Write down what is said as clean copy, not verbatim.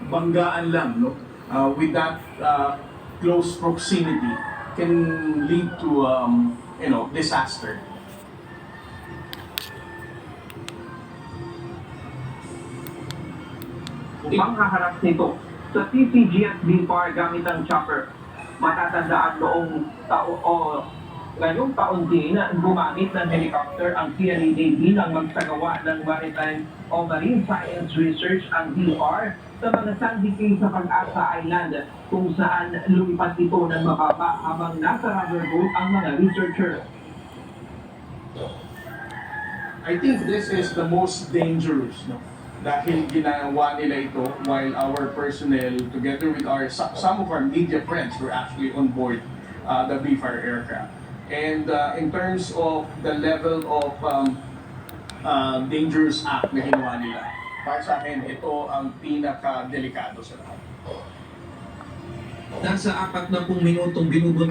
banggaan lang, no? With that close proximity can lead to, disaster. Ibang haharap nito sa TCGS BFAR gamit ang chopper. Matatandaan ngayong taon din gumamit ng helicopter ang PLA bilang magsagawa ng maritime o marine science research ang BFAR sa mga sandiki sa Pag-asa Island kung saan lumipat ito ng mababa habang nasa rubber boat ang mga researcher. I think this is the most dangerous, no? Dahil ginawa nila ito while our personnel, together with some of our media friends, were actually on board the BFAR aircraft. And in terms of the level of dangerous act na ginawa nila, para sa akin, ito ang pinaka-delikado sa lahat. Nasa 40 minutong binubun